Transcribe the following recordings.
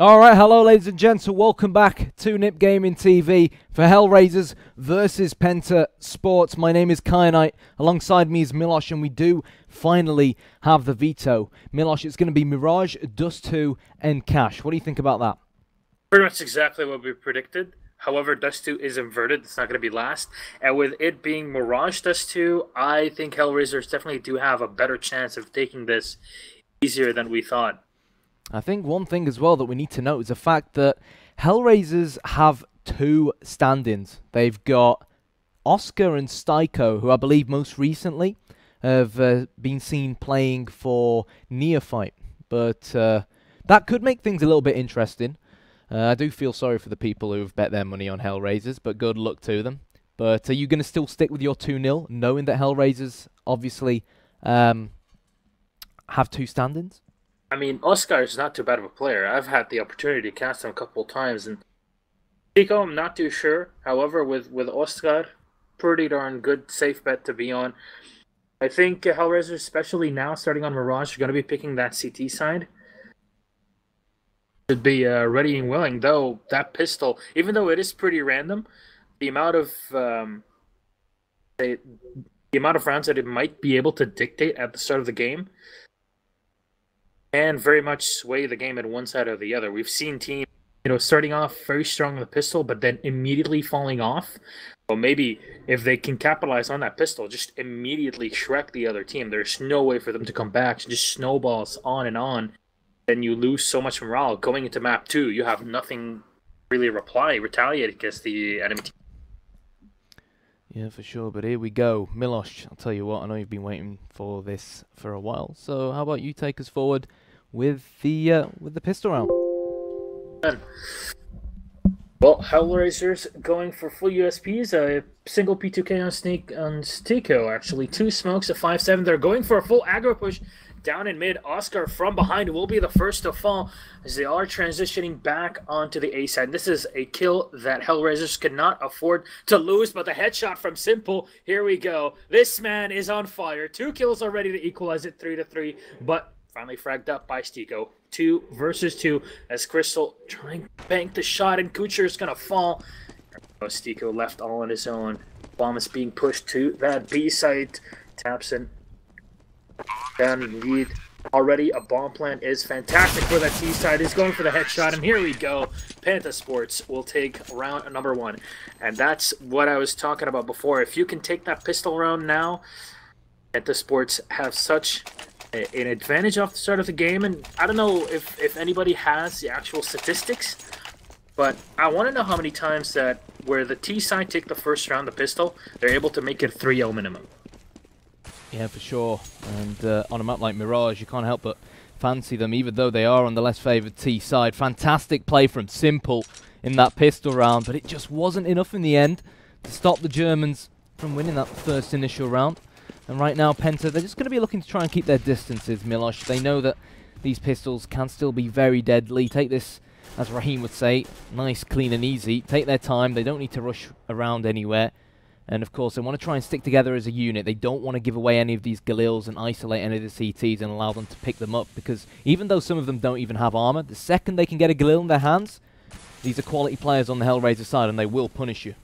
Alright, hello ladies and gents, so welcome back to Nip Gaming TV for HellRaisers versus PENTA Sports. My name is Kyanite, alongside me is Milosh, and we do finally have the veto. Milosh, it's going to be Mirage, Dust 2 and Cash. What do you think about that? Pretty much exactly what we predicted. However, Dust 2 is inverted. It's not going to be last. And with it being Mirage Dust 2, I think HellRaisers definitely do have a better chance of taking this easier than we thought. I think one thing as well that we need to note is the fact that HellRaisers have two stand-ins. They've got Oscar and Styko, who I believe most recently have been seen playing for Neophyte. But that could make things a little bit interesting. I do feel sorry for the people who've bet their money on HellRaisers, but good luck to them. But are you going to still stick with your 2-0, knowing that HellRaisers obviously have two stand-ins? I mean, Oscar is not too bad of a player. I've had the opportunity to cast him a couple of times, and Chico, I'm not too sure. However, with Oscar, pretty darn good, safe bet to be on. I think HellRaisers, especially now, starting on Mirage, are going to be picking that CT side. Should be ready and willing, though that pistol, even though it is pretty random, the amount of rounds that it might be able to dictate at the start of the game and very much sway the game at one side or the other. We've seen teams, starting off very strong on the pistol, but then immediately falling off. Well, maybe if they can capitalize on that pistol, just immediately Shrek the other team. There's no way for them to come back. It just snowballs on and on. Then you lose so much morale. Going into map 2, you have nothing really retaliate against the enemy team. Yeah, for sure, but here we go. Milosh, I'll tell you what, I know you've been waiting for this for a while, so how about you take us forward with the pistol round? Well, HellRaisers going for full USPs, a single P2K on Styko, actually. 2 smokes, a 5-7. They're going for a full aggro push down in mid. Oscar from behind will be the first to fall as they are transitioning back onto the A side. This is a kill that HellRaisers could not afford to lose, but the headshot from Simple, here we go. This man is on fire. 2 kills already to equalize it 3-3, but finally fragged up by Styko. 2 versus 2 as Crystal trying to bank the shot, and Kucher is going to fall. Styko left all on his own. Bomb is being pushed to that B site. Taps in. Down indeed. Already a bomb plant is fantastic for that T side. He's going for the headshot, and here we go. PENTA Sports will take round number 1. And that's what I was talking about before. If you can take that pistol round now, PENTA Sports have such an advantage off the start of the game. And I don't know if anybody has the actual statistics, but I want to know how many times that where the T side take the first round, the pistol, they're able to make it 3-0 minimum. Yeah, for sure. And on a map like Mirage, you can't help but fancy them, even though they are on the less favoured T side. Fantastic play from Simple in that pistol round, but it just wasn't enough in the end to stop the Germans from winning that first initial round. And right now, PENTA, they're just going to be looking to try and keep their distances, Milosh. They know that these pistols can still be very deadly. Take this, as Raheem would say, nice, clean and easy. Take their time. They don't need to rush around anywhere. And of course, they want to try and stick together as a unit. They don't want to give away any of these Galils and isolate any of the CTs and allow them to pick them up, because even though some of them don't even have armor, the second they can get a Galil in their hands, these are quality players on the HellRaiser side, and they will punish you.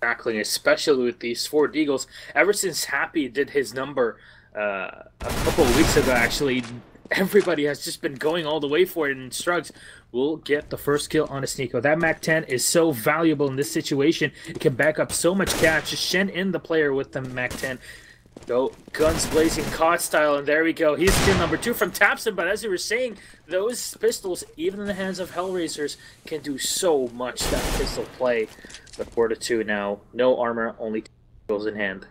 Exactly, especially with these 4 Deagles. Ever since Happy did his number a couple of weeks ago, actually, everybody has just been going all the way for it, and Strugs will get the first kill on a Sneeko. That MAC-10 is so valuable in this situation. It can back up so much cash. Just shen in the player with the MAC-10. Go guns blazing, COD style, and there we go. He's kill number 2 from Tapson, but as you were saying, those pistols, even in the hands of HellRaisers, can do so much, that pistol play. But 4-2 now. No armor, only 2 kills in hand.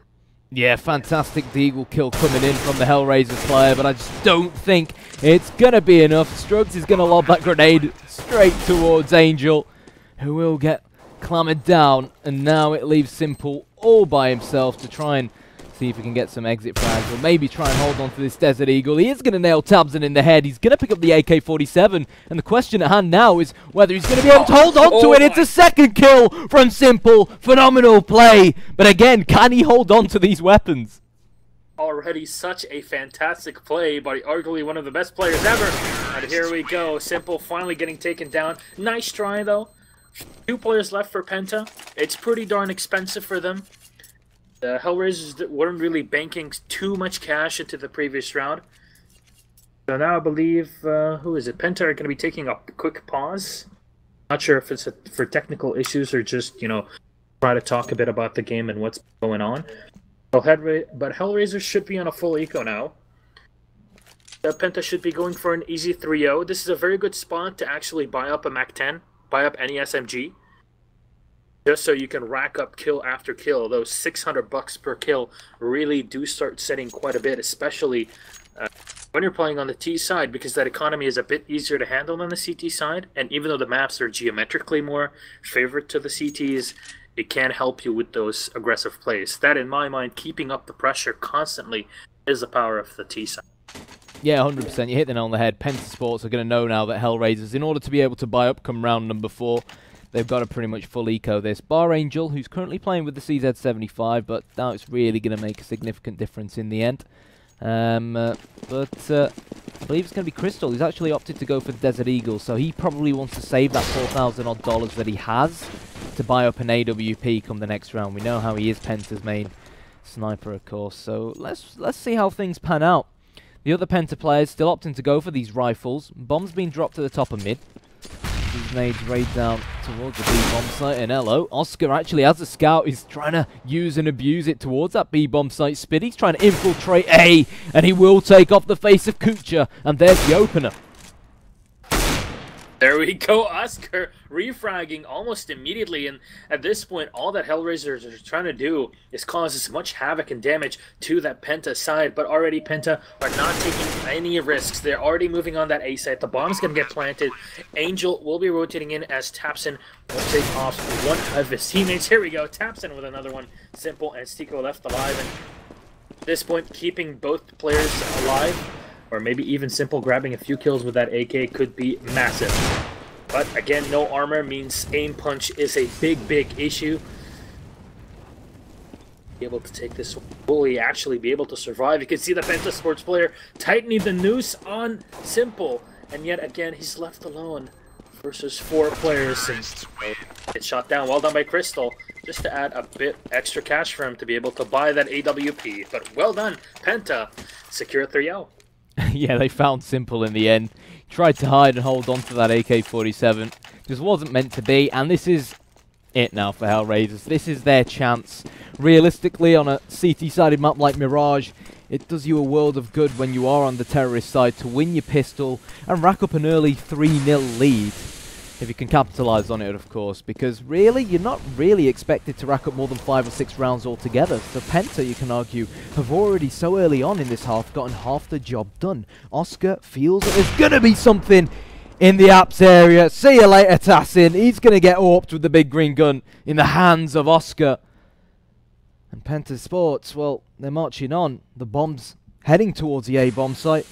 Yeah, fantastic Deagle kill coming in from the HellRaisers player, but I just don't think it's going to be enough. Strugs is going to lob that grenade straight towards Angel, who will get clamoured down, and now it leaves Simple all by himself to try and see if he can get some exit frags, or maybe try and hold on to this Desert Eagle. He is going to nail Tabson in the head. He's going to pick up the AK-47, and the question at hand now is whether he's going to be able to hold on to it. It's a second kill from Simple. Phenomenal play. But again, can he hold on to these weapons? Already such a fantastic play by arguably one of the best players ever. And here we go. Simple finally getting taken down. Nice try, though. 2 players left for Penta. It's pretty darn expensive for them. The HellRaisers weren't really banking too much cash into the previous round. So now I believe, who is it? Penta are going to be taking a quick pause. Not sure if it's for technical issues or just, you know, try to talk a bit about the game and what's going on. But HellRaisers should be on a full eco now. Penta should be going for an easy 3-0. This is a very good spot to actually buy up a MAC-10, buy up any SMG, just so you can rack up kill after kill. Those $600 per kill really do start setting quite a bit, especially when you're playing on the T side, because that economy is a bit easier to handle than the CT side. And even though the maps are geometrically more favorite to the CTs, it can help you with those aggressive plays. That, in my mind, keeping up the pressure constantly is the power of the T side. Yeah, 100%. You hit the nail on the head. Penta Sports are going to know now that HellRaisers, in order to be able to buy up come round number 4, they've got to pretty much full eco this. Bar Angel, who's currently playing with the CZ75, but now it's really going to make a significant difference in the end. I believe it's going to be Crystal. He's actually opted to go for the Desert Eagle, so he probably wants to save that $4,000 odd that he has to buy up an AWP come the next round. We know how he is Penta's main sniper, of course, so let's see how things pan out. The other Penta players still opting to go for these rifles. Bomb's been dropped to the top of mid. These nades raid down towards the B-bomb site, and hello, Oscar actually, as a scout, is trying to use and abuse it towards that B-bomb site. Spiddy's trying to infiltrate A, and he will take off the face of Kucha, and there's the opener. There we go, Oscar refragging almost immediately, and at this point, all that HellRaisers are trying to do is cause as much havoc and damage to that Penta side, but already Penta are not taking any risks. They're already moving on that A site. The bomb's going to get planted. Angel will be rotating in as Tapson will take off one of his teammates. Here we go, Tapson with another one. Simple and Stico left alive, and at this point, keeping both players alive, or maybe even Simple grabbing a few kills with that AK could be massive. But again, no armor means aim punch is a big issue. Be able to take this, will he actually be able to survive? You can see the Penta Sports player tightening the noose on Simple, and yet again he's left alone versus 4 players, and it's shot down. Well done by Crystal, just to add a bit extra cash for him to be able to buy that AWP. But well done, Penta, secure 3-0. Yeah, they found Simple in the end. Tried to hide and hold on to that AK-47. Just wasn't meant to be, and this is it now for HellRaisers. This is their chance. Realistically, on a CT-sided map like Mirage, it does you a world of good when you are on the terrorist side to win your pistol and rack up an early 3-0 lead. If you can capitalise on it, of course, because really, you're not really expected to rack up more than 5 or 6 rounds altogether. So Penta, you can argue, have already so early on in this half gotten half the job done. Oscar feels that there's going to be something in the apps area. See you later, Tassin. He's going to get warped with the big green gun in the hands of Oscar. And Penta Sports, well, they're marching on. The bomb's heading towards the A-bomb site.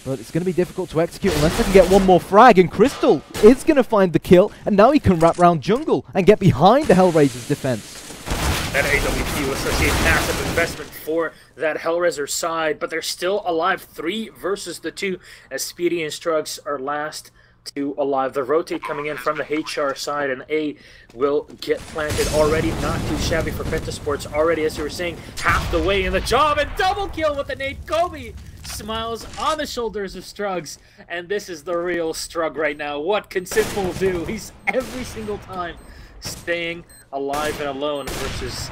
But it's going to be difficult to execute unless they can get one more frag. And Crystal is going to find the kill. And now he can wrap round jungle and get behind the HellRaisers defense. That AWP was such a massive investment for that HellRaiser side. But they're still alive, 3 versus the 2. As Speedy and Strugs are last 2 alive. The rotate coming in from the HR side. And A will get planted already. Not too shabby for Penta Sports. Already, as you were saying, half the way in the job. And double kill with the nade. Kobe smiles on the shoulders of Strugs, and this is the real Strug right now. What can Simple do? He's every single time staying alive and alone versus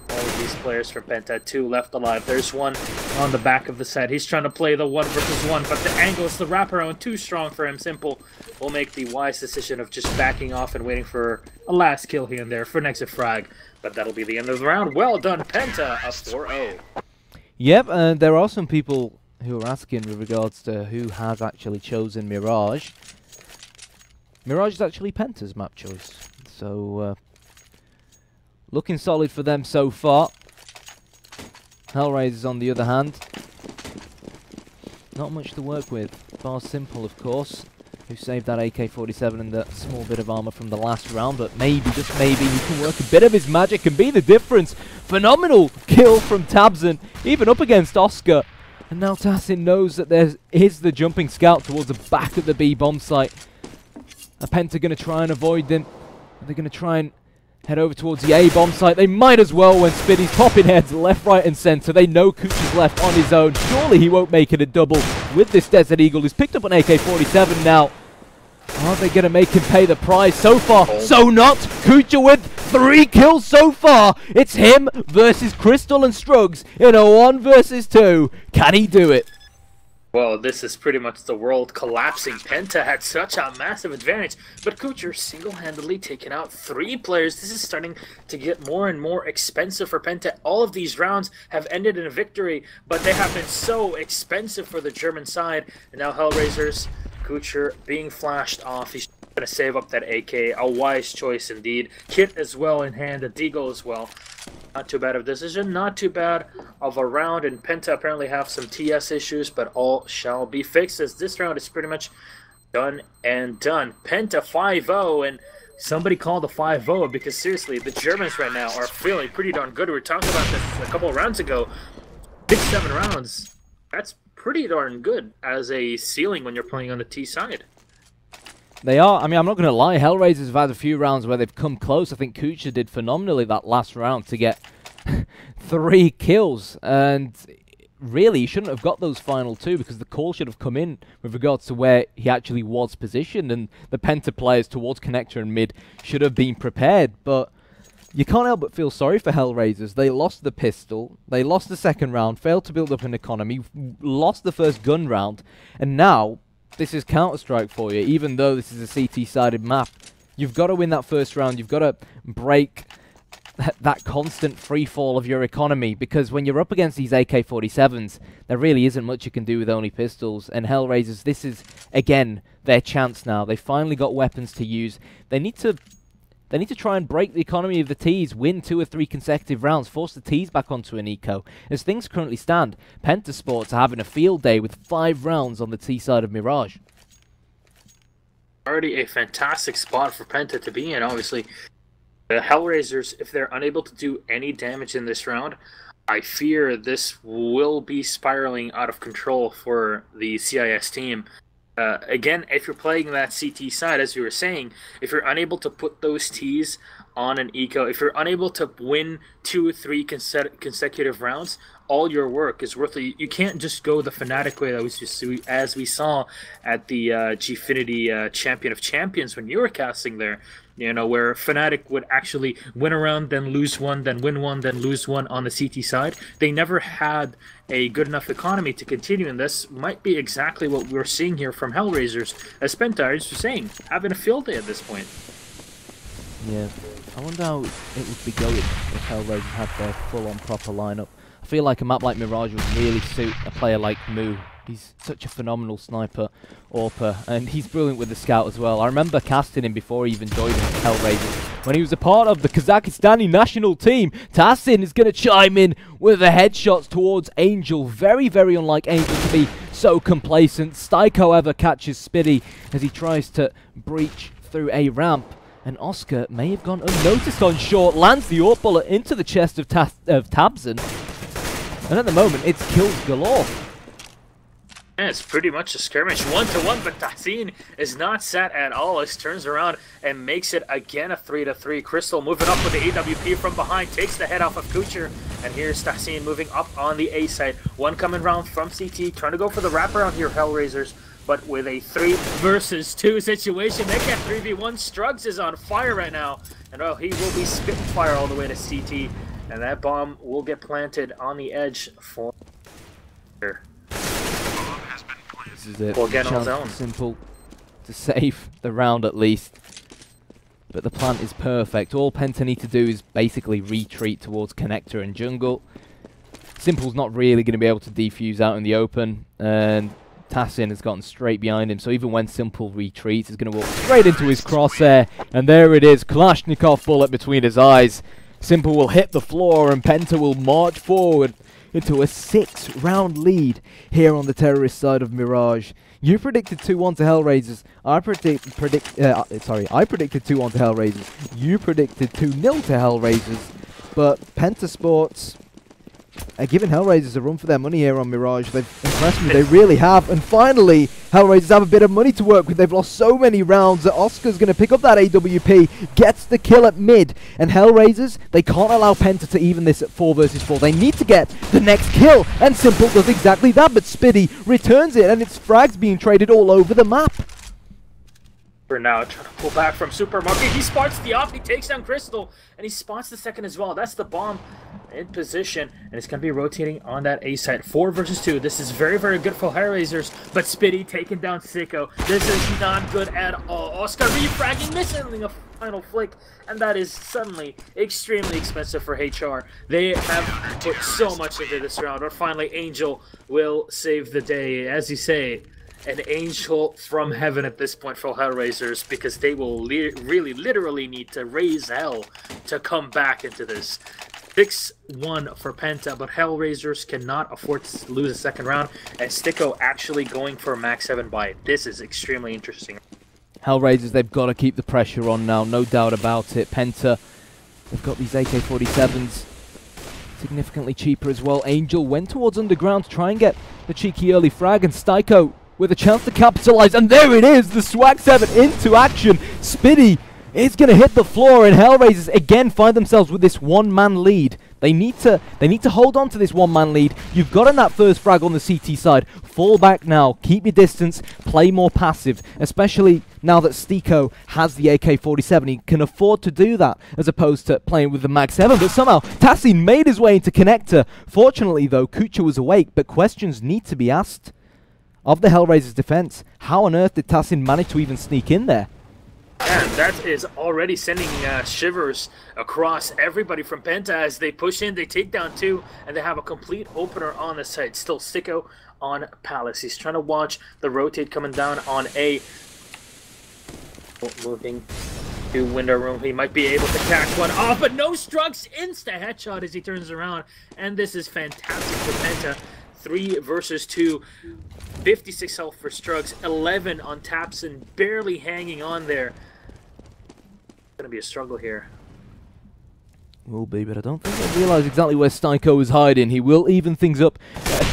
all of these players from Penta. 2 left alive. There's one on the back of the set. He's trying to play the 1 versus 1, but the angles, the wraparound, too strong for him. Simple will make the wise decision of just backing off and waiting for a last kill here and there for an exit frag. But that'll be the end of the round. Well done, Penta, a 4-0. Yep, and there are some people who are asking with regards to who has actually chosen Mirage. Mirage is actually Penta's map choice, so looking solid for them so far. HellRaisers, on the other hand, not much to work with. Bar Simple, of course. who saved that AK-47 and the small bit of armor from the last round, but maybe, just maybe, he can work a bit of his magic and be the difference. Phenomenal kill from Tabzin, even up against Oscar. And now Tassin knows that there is the jumping scout towards the back of the B bomb site. Are PENTA going to try and avoid them? Are they going to try and head over towards the A bomb site? They might as well when Spiddy's popping heads left, right and centre. They know Cooch is left on his own. Surely he won't make it a double with this Desert Eagle who's picked up an AK-47 now. Are they going to make him pay the price? So far, so not. Kucha with 3 kills so far. It's him versus Crystal and Struggs in a 1 versus 2. Can he do it? Well, this is pretty much the world collapsing. PENTA had such a massive advantage, but Kucher single-handedly taken out 3 players. This is starting to get more and more expensive for PENTA. All of these rounds have ended in a victory, but they have been so expensive for the German side. And now HellRaisers, Kucher being flashed off. He's going to save up that AK. A wise choice indeed. Kit as well in hand, a Deagle as well. Not too bad of a decision, not too bad of a round, and PENTA apparently have some TS issues, but all shall be fixed as this round is pretty much done and done. PENTA 5-0, and somebody called a 5-0 because seriously, the Germans right now are feeling pretty darn good. We were talking about this a couple of rounds ago. Big 7 rounds, that's pretty darn good as a ceiling when you're playing on the T side. They are. I mean, I'm not going to lie. HellRaisers have had a few rounds where they've come close. I think Kucha did phenomenally that last round to get 3 kills. And really, he shouldn't have got those final 2 because the call should have come in with regards to where he actually was positioned. And the PENTA players towards Connector and mid should have been prepared. But you can't help but feel sorry for HellRaisers. They lost the pistol. They lost the second round, failed to build up an economy, lost the first gun round. And now this is Counter-Strike for you, even though this is a CT-sided map. You've got to win that first round. You've got to break that constant free fall of your economy, because when you're up against these AK-47s, there really isn't much you can do with only pistols. And HellRaisers, this is, again, their chance now. They finally got weapons to use. They need to try and break the economy of the Ts, win 2 or 3 consecutive rounds, force the Ts back onto an eco. As things currently stand, PENTA Sports are having a field day with 5 rounds on the T side of Mirage. Already a fantastic spot for PENTA to be in, obviously. The HellRaisers, if they're unable to do any damage in this round, I fear this will be spiraling out of control for the CIS team. Again, if you're playing that CT side, as you were saying, if you're unable to put those Ts on an eco, if you're unable to win 2 or 3 consecutive rounds, all your work is worthless. You can't just go the Fnatic way that was just as we saw at the Gfinity Champion of Champions when you were casting there. You know, where Fnatic would actually win a round, then lose one, then win one, then lose one on the CT side. They never had a good enough economy to continue, and this might be exactly what we're seeing here from HellRaisers, as PENTA is saying, having a field day at this point. Yeah, I wonder how it would be going if HellRaisers had their full-on proper lineup. I feel like a map like Mirage would really suit a player like Moo. He's such a phenomenal sniper, AWPer, and he's brilliant with the scout as well. I remember casting him before he even joined HellRaisers, when he was a part of the Kazakhstani national team. Tassin is going to chime in with the headshots towards Angel. Very, very unlike Angel to be so complacent. Stike, however, catches Spiddy as he tries to breach through a ramp. And Oscar may have gone unnoticed on short, lands the AWP bullet into the chest of Tabzin. And at the moment, it's kills galore. Yeah, it's pretty much a skirmish 1-1, but Tassin is not set at all. He turns around and makes it again a 3-3. Crystal moving up with the AWP from behind, takes the head off of Kucher, and here's Tassin moving up on the A side. One coming round from CT, trying to go for the wraparound here, HellRaisers, but with a 3 versus 2 situation. They get 3v1. Struggs is on fire right now, and oh, he will be spitting fire all the way to CT, and that bomb will get planted on the edge for here. This is it. We'll get on Chance zone. Simple to save the round at least. But the plant is perfect. All PENTA need to do is basically retreat towards Connector and jungle. Simple's not really going to be able to defuse out in the open, and Tassin has gotten straight behind him, so even when Simple retreats, he's going to walk straight into his crosshair, and there it is, Kalashnikov bullet between his eyes. Simple will hit the floor, and PENTA will march forward into a 6-round lead here on the terrorist side of Mirage. You predicted 2-1 to HellRaisers. I predicted 2-1 to HellRaisers. You predicted 2-0 to HellRaisers. But Penta Sports are giving HellRaisers a run for their money here on Mirage. They've impressed me, they really have. And finally, HellRaisers have a bit of money to work with. They've lost so many rounds that Oscar's going to pick up that AWP, gets the kill at mid. And HellRaisers, they can't allow Penta to even this at 4 versus 4. They need to get the next kill. And Simple does exactly that, but Spiddy returns it, and it's frags being traded all over the map. For now, trying to pull back from Supermarket. He spots the off, he takes down Crystal, and he spots the second as well. That's the bomb in position, and it's going to be rotating on that A site. 4 versus 2. This is very, very good for HellRaisers, but Spiddy taking down Sicko. This is not good at all. Oscar refragging, missing a final flick, and that is suddenly extremely expensive for HR. They have put so much into this round, but finally Angel will save the day. As you say, an angel from heaven at this point for HellRaisers, because they will really literally need to raise hell to come back into this. 6-1 for Penta, but HellRaisers cannot afford to lose a second round, and Sticko actually going for a max 7 buy. This is extremely interesting. HellRaisers, they've got to keep the pressure on now, no doubt about it. Penta, they've got these AK-47s, significantly cheaper as well. Angel went towards Underground to try and get the cheeky early frag, and Sticko with a chance to capitalize, and there it is, the Swag 7 into action. Spiddy is going to hit the floor, and HellRaisers again find themselves with this one-man lead. They need to hold on to this one-man lead. You've gotten that first frag on the CT side. Fall back now, keep your distance, play more passive, especially now that Sticko has the AK-47. He can afford to do that, as opposed to playing with the Mag 7, but somehow Tassin made his way into connector. Fortunately though, Kucha was awake, but questions need to be asked of the HellRaisers defense. How on earth did Tassin manage to even sneak in there? And that is already sending shivers across everybody from Penta as they push in, they take down 2, and they have a complete opener on the site. Still Sicko on Palace. He's trying to watch the rotate coming down on A. Moving to window room. He might be able to catch one off, but no Strugs. Insta headshot as he turns around. And this is fantastic for Penta. 3 versus 2. 56 health for Strugs, 11 on Tapson, barely hanging on there. Gonna be a struggle here. Will be, but I don't think I realise exactly where Sticko is hiding. He will even things up.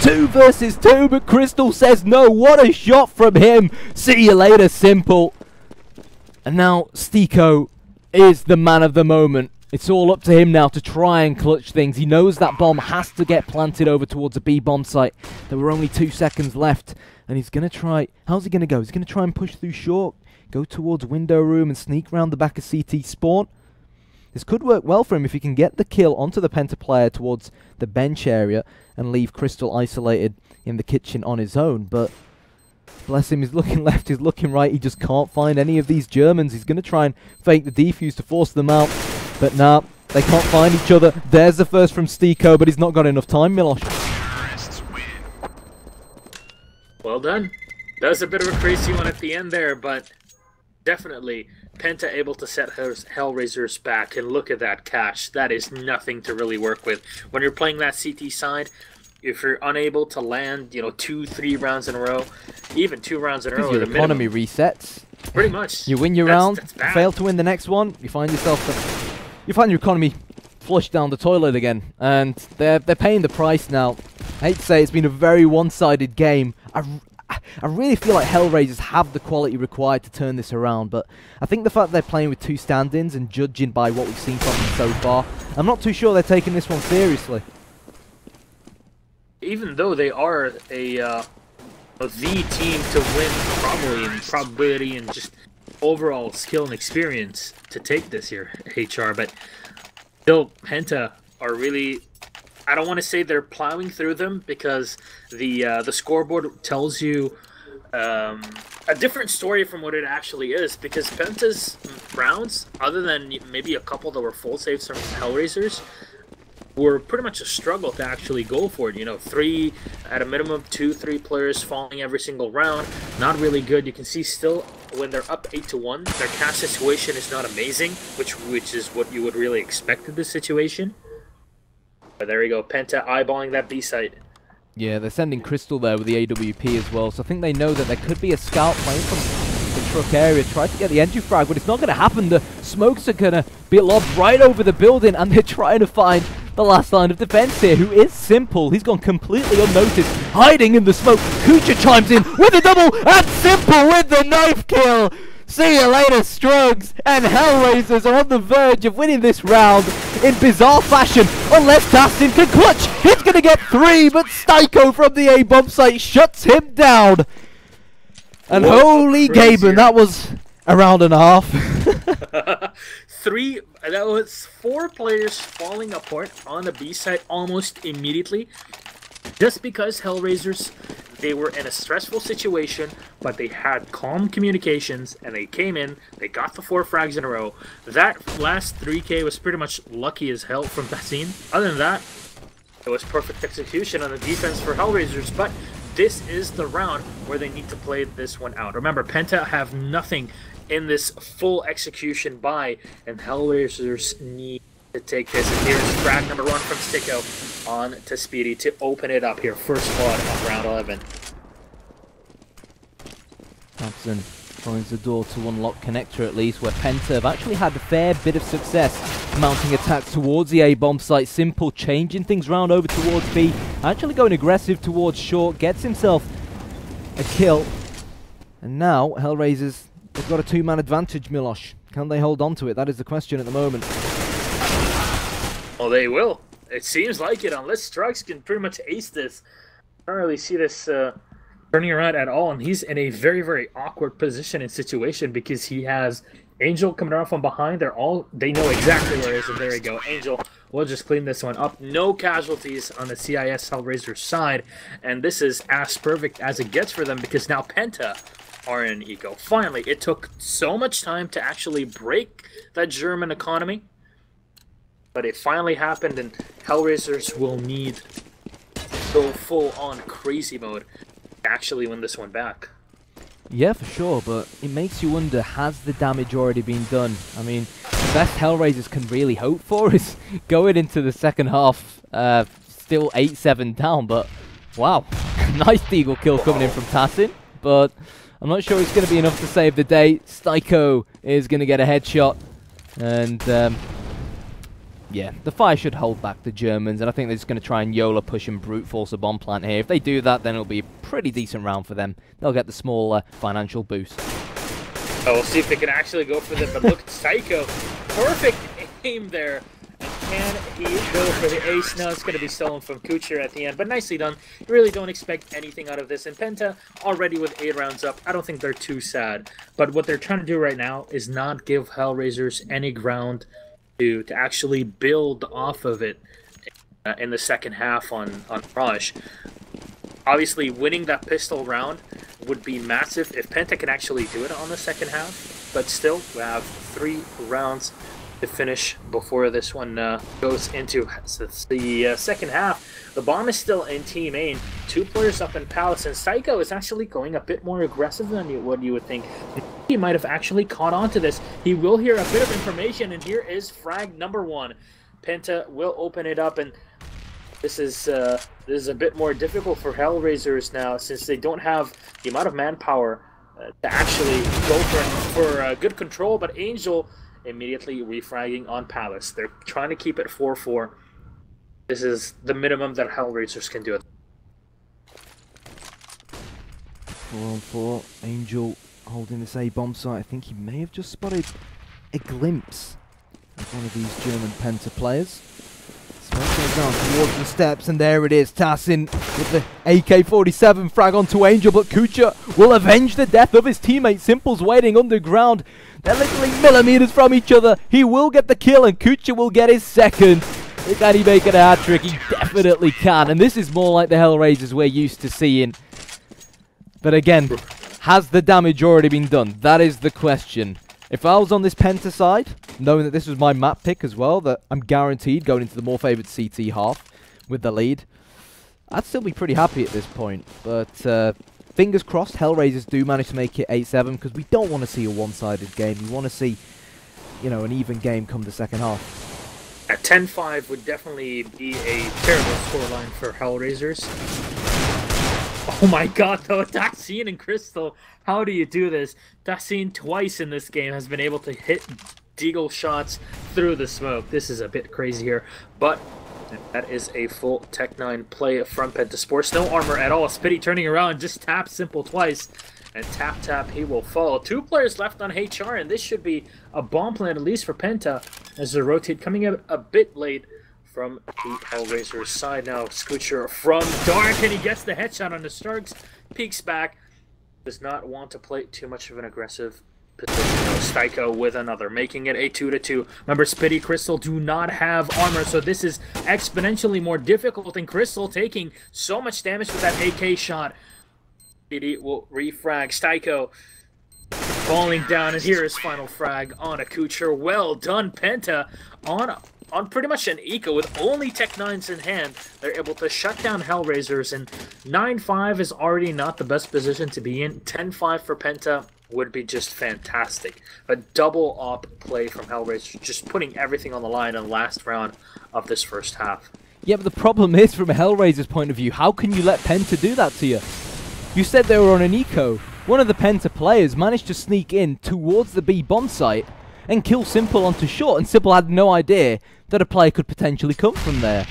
2 versus 2, but Crystal says no. What a shot from him. See you later, Simple. And now Sticko is the man of the moment. It's all up to him now to try and clutch things. He knows that bomb has to get planted over towards a B bomb site. There were only 2 seconds left, and he's going to try... How's he going to go? He's going to try and push through short, go towards window room and sneak around the back of CT spawn. This could work well for him if he can get the kill onto the Penta player towards the bench area and leave Crystal isolated in the kitchen on his own, but... Bless him, he's looking left, he's looking right, he just can't find any of these Germans. He's going to try and fake the defuse to force them out. But nah, they can't find each other. There's the first from Sticko, but he's not got enough time, Milosh. Well done. That was a bit of a crazy one at the end there, but definitely Penta able to set HellRaisers back. And look at that cash. That is nothing to really work with. When you're playing that CT side, if you're unable to land, 2-3 rounds in a row, even 2 rounds in a row, your economy resets. Pretty much. You win your round, fail to win the next one, you find yourself... You find your economy flushed down the toilet again, and they're paying the price now. I hate to say it's been a very one-sided game. I really feel like HellRaisers have the quality required to turn this around, but I think the fact that they're playing with 2 stand-ins and judging by what we've seen from them so far, I'm not too sure they're taking this one seriously. Even though they are the team to win, probably in probability and just overall skill and experience to take this here, HR, but still Penta are really, I don't want to say they're plowing through them, because the scoreboard tells you a different story from what it actually is, because Penta's rounds, other than maybe a couple that were full saves from HellRaisers, were pretty much a struggle to actually go for it. 3, at a minimum, 2-3 players falling every single round. Not really good. You can see still when they're up 8-1, their cash situation is not amazing, which is what you would really expect in this situation. But there we go, Penta eyeballing that B site. Yeah, they're sending Crystal there with the AWP as well, so I think they know that there could be a scout playing from the truck area. Try to get the entry frag, but it's not going to happen. The smokes are going to be lobbed right over the building, and they're trying to find the last line of defense here, who is Simple. He's gone completely unnoticed, hiding in the smoke. Kucha chimes in with a double, and Simple with the knife kill. See you later, Strugs, and HellRaisers are on the verge of winning this round in bizarre fashion, unless Tassin can clutch. He's going to get 3, but Styko from the A-bomb site shuts him down. And what holy Gaben, that was a round and a half. 3, that was 4 players falling apart on the B side almost immediately. Just because HellRaisers, they were in a stressful situation, but they had calm communications, and they came in, they got the 4 frags in a row. That last 3K was pretty much lucky as hell from Tassin. Other than that, it was perfect execution on the defense for HellRaisers, but this is the round where they need to play this one out. Remember, Penta have nothing in this full execution buy, and HellRaisers need to take this. And here's frag number 1 from Sticko on to Speedy to open it up here. First blood of round 11. Thompson finds the door to unlock connector at least, where Penta have actually had a fair bit of success mounting attacks towards the A-bomb site. Simple changing things round over towards B, actually going aggressive towards short, gets himself a kill. And now HellRaisers, they've got a 2-man advantage, Milosh. Can they hold on to it? That is the question at the moment. Well, they will. It seems like it, unless Strugs can pretty much ace this. I don't really see this turning around at all, and he's in a very, very awkward position and situation because he has Angel coming around from behind. They know exactly where it is, and there we go. Angel will just clean this one up. No casualties on the CIS HellRaisers side, and this is as perfect as it gets for them because now Penta are in eco. Finally, it took so much time to actually break that German economy, but it finally happened, and HellRaisers will need to go full-on crazy mode to actually win this one back. Yeah, for sure, but it makes you wonder, has the damage already been done? I mean, the best HellRaisers can really hope for is going into the second half, still 8-7 down, but wow. Nice deagle kill coming in from Tassin, but I'm not sure it's going to be enough to save the day. Styko is going to get a headshot, and yeah, the fire should hold back the Germans, and I think they're just going to try and YOLO push and brute force a bomb plant here. If they do that, then it'll be a pretty decent round for them. They'll get the small financial boost. Oh, we'll see if they can actually go for them, but look, Styko, perfect aim there. And can he go for the ace? No, it's going to be stolen from Kucher at the end, but nicely done. You really don't expect anything out of this. And Penta, already with 8 rounds up, I don't think they're too sad. But what they're trying to do right now is not give HellRaisers any ground to actually build off of it in the second half on Rush. Obviously, winning that pistol round would be massive if Penta can actually do it on the second half. But still, we have 3 rounds to finish before this one goes into the second half. The bomb is still in Team Main. 2 players up in Palace, and Styko is actually going a bit more aggressive than what you would think. He might have actually caught on to this. He will hear a bit of information, and here is frag number 1. Penta will open it up, and this is a bit more difficult for HellRaisers now, since they don't have the amount of manpower to actually go for good control. But Angel immediately refragging on Palace. They're trying to keep it 4-4. This is the minimum that HellRaisers can do it. 4-on-4. Angel holding this A-bomb site. I think he may have just spotted a glimpse of one of these German Penta players. Smoke goes down towards the steps, and there it is. Tassin with the AK-47 frag onto Angel, but Kucha will avenge the death of his teammate. Simple's waiting underground. They're literally millimeters from each other. He will get the kill, and Kucha will get his second. Can he make it a hat-trick? He definitely can, and this is more like the HellRaisers we're used to seeing. But again, has the damage already been done? That is the question. If I was on this Penta side, knowing that this was my map pick as well, that I'm guaranteed going into the more favoured CT half with the lead, I'd still be pretty happy at this point. But fingers crossed HellRaisers do manage to make it 8-7, because we don't want to see a one-sided game. We want to see, you know, an even game come the second half. At 10-5 would definitely be a terrible scoreline for HellRaisers. Oh my god, though, Daxine and Crystal, how do you do this? Daxine twice in this game has been able to hit Deagle shots through the smoke. This is a bit crazy here, but that is a full Tech9 play from PENTA Sports. No armor at all. Spitty turning around, just tap Simple twice. And tap, he will fall. 2 players left on HR, and this should be a bomb plan, at least for PENTA, as they rotate, coming out a bit late from the HellRaisers side. Now, Scoocher from Dark, and he gets the headshot on the Starks. Peeks back. Does not want to play too much of an aggressive position. Styko with another, making it a 2-2. Remember, Spitty, Crystal do not have armor, so this is exponentially more difficult, and Crystal taking so much damage with that AK shot. Spitty will refrag. Styko falling down, and here is final frag on a Kucher. Well done, PENTA, on pretty much an eco with only Tech9s in hand. They're able to shut down HellRaisers, and 9-5 is already not the best position to be in. 10-5 for PENTA would be just fantastic. A double op play from HellRaisers, just putting everything on the line in the last round of this first half. Yeah, but the problem is, from a HellRaiser's point of view, how can you let PENTA do that to you? You said they were on an eco. One of the PENTA players managed to sneak in towards the B bomb site and kill Simple onto short, and Simple had no idea that a player could potentially come from there.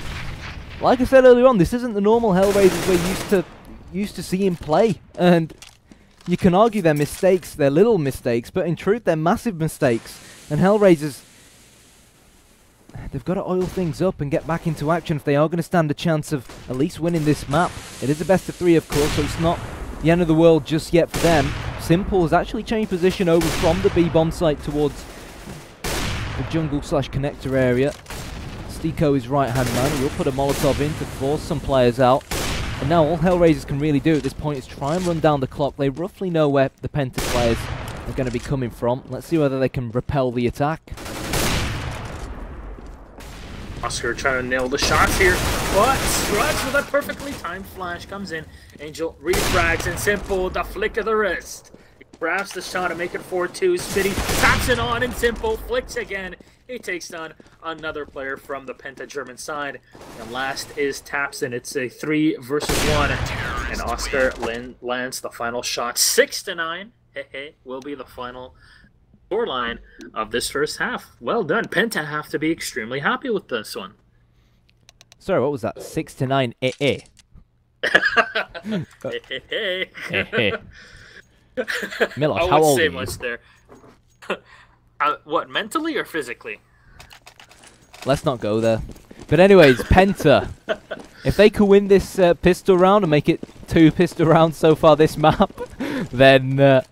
Like I said earlier on, this isn't the normal HellRaisers we're used to seeing play, and you can argue they're mistakes, they're little mistakes, but in truth they're massive mistakes. And HellRaisers, they've got to oil things up and get back into action if they are going to stand a chance of at least winning this map. It is a best of 3, of course, so it's not the end of the world just yet for them. Simple has actually changed position over from the B bomb site towards the jungle/connector area. Stiko is right-hand man. He'll put a Molotov in to force some players out. And now all HellRaisers can really do at this point is try and run down the clock. They roughly know where the PENTA players are going to be coming from. Let's see whether they can repel the attack. Oscar trying to nail the shots here, but Struts with a perfectly timed flash comes in. Angel refrags, and Simple, the flick of the wrist. He grabs the shot to make it 4-2. Spitty taps it on, and Simple flicks again. He takes down another player from the PENTA German side. And last is Tapson. It's a 3 versus 1. And Oscar lands the final shot. 6-9 will be the final scoreline of this first half. Well done. PENTA have to be extremely happy with this one. Sorry, what was that? 6-9 Milos, how old are you? Much there. What, mentally or physically? Let's not go there. But anyways, PENTA, if they could win this pistol round and make it 2 pistol rounds so far this map, then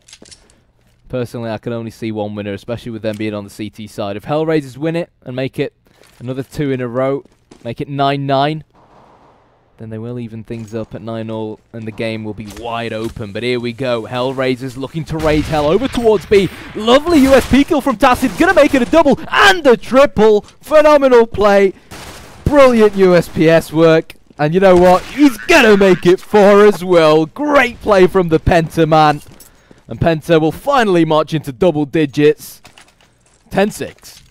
personally I can only see one winner, especially with them being on the CT side. If HellRaisers win it and make it another 2 in a row, make it 9-9, then they will even things up at 9-all, and the game will be wide open. But here we go. HellRaisers looking to raise hell over towards B. Lovely USP kill from Tacit. Gonna make it a double and a triple. Phenomenal play. Brilliant USPS work. And you know what? He's gonna make it 4 as well. Great play from the PENTA man. And PENTA will finally march into double digits. 10-6.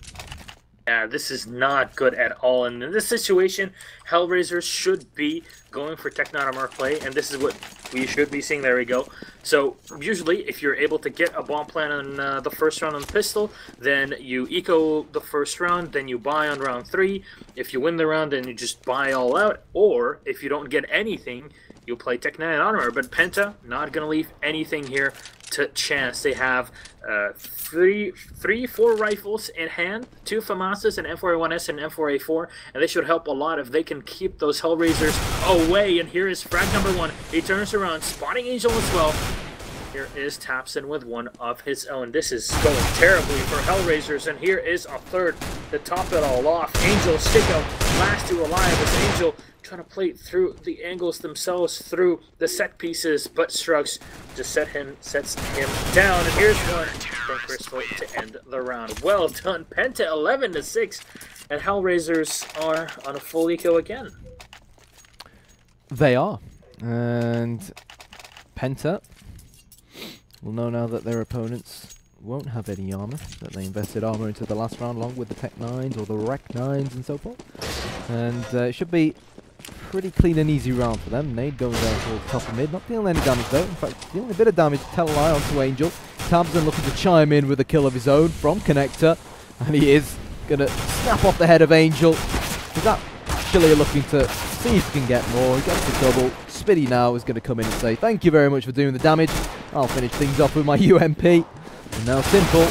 Yeah, this is not good at all. And in this situation, HellRaisers should be going for Tech9 armor play, and this is what we should be seeing. There we go. So usually, if you're able to get a bomb plan on the first round on the pistol, then you eco the first round, then you buy on round 3. If you win the round, then you just buy all out. Or if you don't get anything, you play Tech9 armor. But PENTA not gonna leave anything here to chance. They have 4 rifles in hand, 2 FAMASas, an M4A1S and an M4A4, and they should help a lot if they can keep those HellRaisers away. And here is frag number 1. He turns around, spotting Angel as well. Here is Tapson with one of his own. This is going terribly for HellRaisers, and here is a third to top it all off. Angel, Sticko, last 2 alive as Angel trying to play through the angles themselves, through the set pieces, but Strugs just sets him down. And here's one from Crystal to end the round. Well done, PENTA 11-6, and HellRaisers are on a full eco again. They are, and PENTA will know now that their opponents won't have any armor, that they invested armor into the last round along with the Tech 9s or the Rec 9s and so forth. And it should be pretty clean and easy round for them. Nade going down towards the top of mid, not dealing any damage though. In fact, dealing a bit of damage, tell a lie onto Angel. Tabson looking to chime in with a kill of his own from Connector, and he is going to snap off the head of Angel. He's actually looking to see if he can get more. He gets the double. Spitty now is going to come in and say, thank you very much for doing the damage. I'll finish things off with my UMP. And now Simple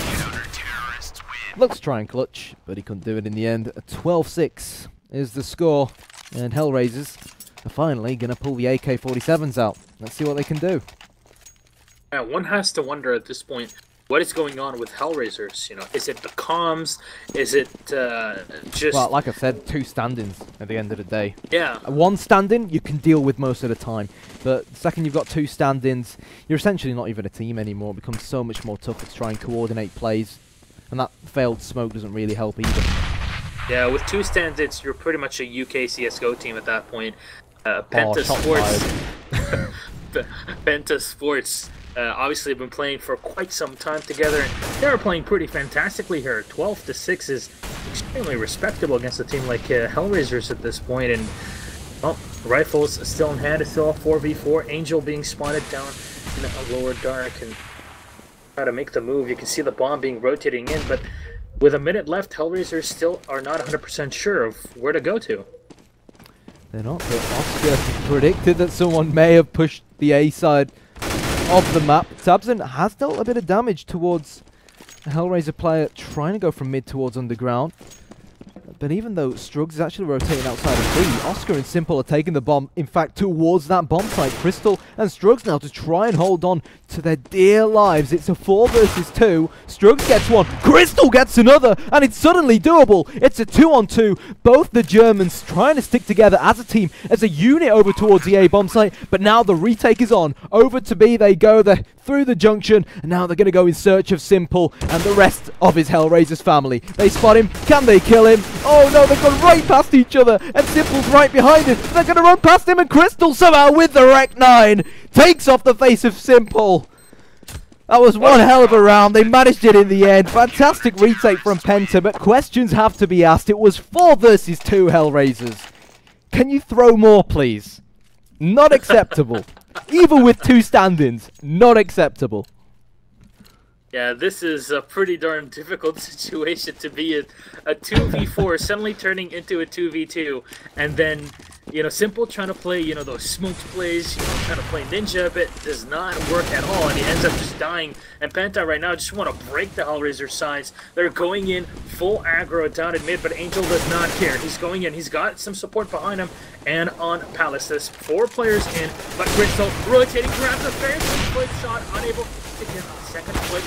looks to try and clutch, but he couldn't do it in the end. A 12-6 is the score, and HellRaisers are finally going to pull the AK-47s out. Let's see what they can do. Yeah, one has to wonder at this point, what is going on with HellRaisers? You know, is it the comms? Is it just... Well, like I said, 2 stand-ins at the end of the day. Yeah. 1 stand-in you can deal with most of the time, but the second you've got 2 stand-ins, you're essentially not even a team anymore. It becomes so much more tougher to try and coordinate plays, and that failed smoke doesn't really help either. Yeah, with 2 stand-ins, you're pretty much a UK CSGO team at that point. PENTA Sports... PENTA Sports... obviously have been playing for quite some time together, and they are playing pretty fantastically here. 12-6 is extremely respectable against a team like HellRaisers at this point, and well, rifles still in hand. It's still a 4v4. Angel being spotted down in a lower dark and try to make the move. You can see the bomb being rotating in, but with a minute left, HellRaisers still are not 100% sure of where to go to. They're not, but Oscar predicted that someone may have pushed the A side of the map. Tabson has dealt a bit of damage towards a HellRaiser player trying to go from mid towards underground. But even though Struggs is actually rotating outside of B, Oscar and Simple are taking the bomb, in fact, towards that bomb site. Crystal and Struggs now to try and hold on to their dear lives. It's a 4 versus 2. Struggs gets one, Crystal gets another, and it's suddenly doable. It's a 2-on-2. Both the Germans trying to stick together as a team, as a unit over towards the A bomb site, but now the retake is on. Over to B they go, they're through the junction, and now they're going to go in search of Simple and the rest of his HellRaisers family. They spot him, can they kill him? Oh no, they've gone right past each other, and Simple's right behind him. They're going to run past him, and Crystal somehow with the Rec 9 takes off the face of Simple. That was one hell of a round. They managed it in the end. Fantastic retake from PENTA, but questions have to be asked. It was 4 versus 2 HellRaisers. Can you throw more, please? Not acceptable. Even with 2 stand-ins, not acceptable. Yeah, this is a pretty darn difficult situation to be a 2v4 suddenly turning into a 2v2, and then, you know, Simple trying to play, you know, those smoked plays, you know, trying to play ninja, but does not work at all, and he ends up just dying. And PENTA right now just want to break the HellRaiser sides. They're going in full aggro down at mid, but Angel does not care. He's going in. He's got some support behind him, and on Palace, there's 4 players in, but Crystal rotating, grabs a very flip shot, unable to get the second flip.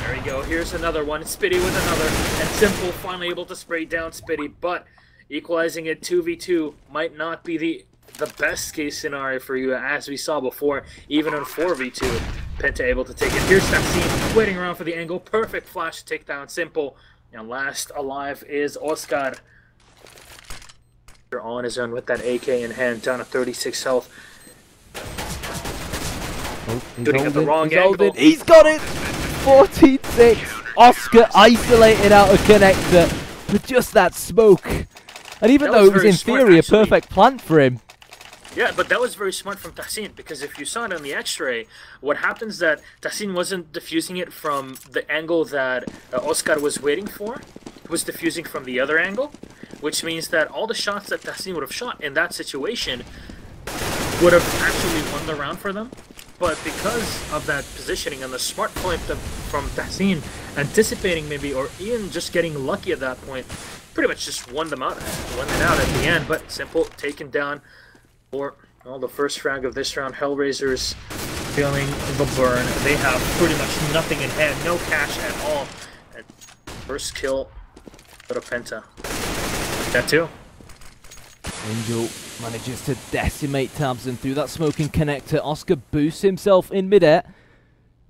There we go. Here's another one. Spitty with another, and Simple finally able to spray down Spitty, but equalizing it 2v2 might not be the best case scenario for you, as we saw before. Even in 4v2, PENTA able to take it. Here's that scene, waiting around for the angle. Perfect flash to take down Simple. And last alive is Oscar. On his own with that AK in hand, down to 36 health. Oh, shooting at the wrong angle. He's got it! 14-6. Oscar isolated out a connector with just that smoke. And even though it was in theory a perfect plant for him. Yeah, but that was very smart from Tahsin, because if you saw it on the X-ray, what happens is that Tahsin wasn't diffusing it from the angle that Oscar was waiting for. It was diffusing from the other angle, which means that all the shots that Tahsin would have shot in that situation would have actually won the round for them. But because of that positioning and the smart point from Tahsin, anticipating maybe, or even just getting lucky at that point, pretty much just won it out at the end. But Simple taken down for the first frag of this round. HellRaisers feeling the burn. They have pretty much nothing in hand, no cash at all. And first kill for PENTA. That too. Angel manages to decimate Tabson through that smoking connector. Oscar boosts himself in midair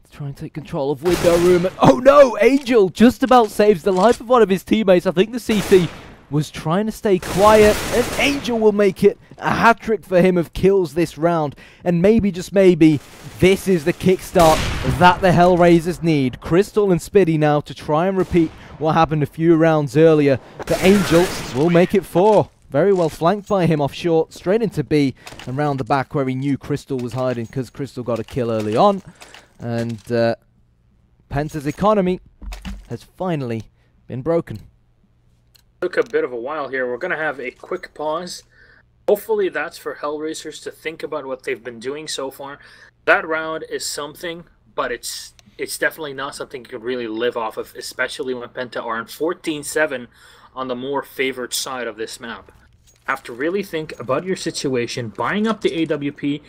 to try and take control of window room. And oh no! Angel just about saves the life of one of his teammates. I think the CT was trying to stay quiet, and Angel will make it a hat-trick for him of kills this round. And maybe, just maybe, this is the kickstart that the HellRaisers need. Crystal and Spitty now to try and repeat what happened a few rounds earlier. But Angel will make it 4. Very well flanked by him off short, straight into B, and round the back where he knew Crystal was hiding, because Crystal got a kill early on. And Penta's economy has finally been broken. Took a bit of a while here. We're going to have a quick pause. Hopefully that's for HellRaisers to think about what they've been doing so far. That round is something, but it's definitely not something you could really live off of, especially when Penta are on 14-7 on the more favored side of this map. Have to really think about your situation. Buying up the AWP,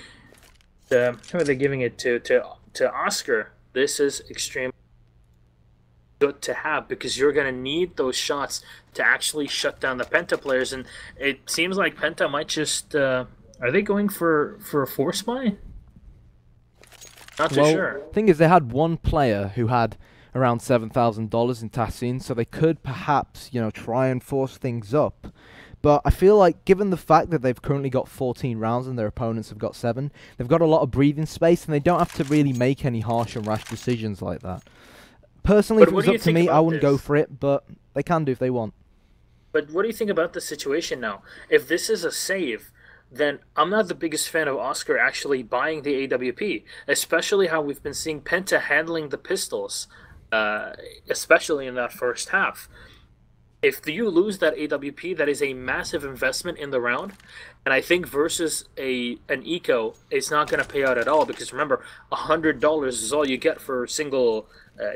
who are they giving it to Oscar? This is extremely good to have, because you're going to need those shots to actually shut down the Penta players. And it seems like Penta might just are they going for a force buy? Not too sure. Thing is, they had one player who had around $7,000 in Tassin, so they could perhaps, you know, try and force things up. But I feel like, given the fact that they've currently got 14 rounds and their opponents have got 7, they've got a lot of breathing space, and they don't have to really make any harsh and rash decisions like that. Personally, if it was up to me, I wouldn't go for it, but they can do if they want. But what do you think about the situation now? If this is a save, then I'm not the biggest fan of Oscar actually buying the AWP, especially how we've been seeing Penta handling the pistols, especially in that first half. If you lose that AWP, that is a massive investment in the round. And I think versus an eco, it's not going to pay out at all. Because remember, $100 is all you get for a single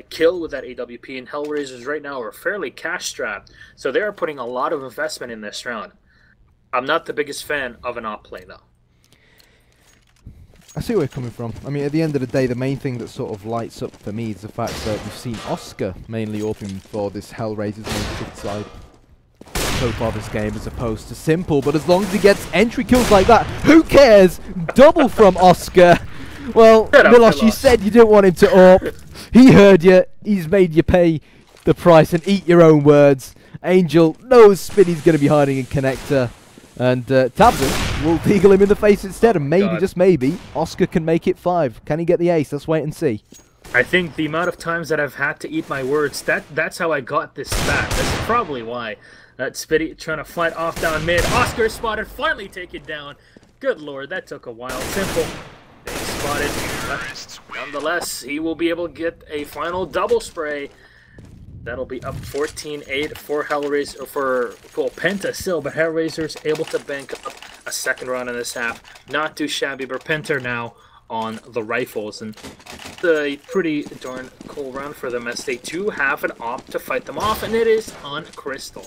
kill with that AWP. And HellRaisers right now are fairly cash strapped. So they are putting a lot of investment in this round. I'm not the biggest fan of an op play, though. I see where you're coming from. I mean, at the end of the day, the main thing that sort of lights up for me is the fact that we've seen Oscar mainly open for this HellRaisers main side so far this game, as opposed to Simple. But as long as he gets entry kills like that, who cares? Double from Oscar. Well, Milos, you said you didn't want him to AWP. He heard you. He's made you pay the price and eat your own words. Angel knows Spinny's going to be hiding in connector. And Tabson will deagle him in the face instead, and maybe, just maybe, Oscar can make it 5. Can he get the ace? Let's wait and see. I think the amount of times that I've had to eat my words, that's how I got this stat. That's probably why. That Spitty trying to fight off down mid. Oscar spotted, finally taken down. Good lord, that took a while. Simple. Being spotted. Nonetheless, he will be able to get a final double spray. That'll be up 14-8 for HellRaisers, for Penta still, but HellRaisers able to bank up a second round in this half. Not too shabby, but Penta now on the rifles, and the pretty darn cool round for them, as they do have an op to fight them off, and it is on Crystal.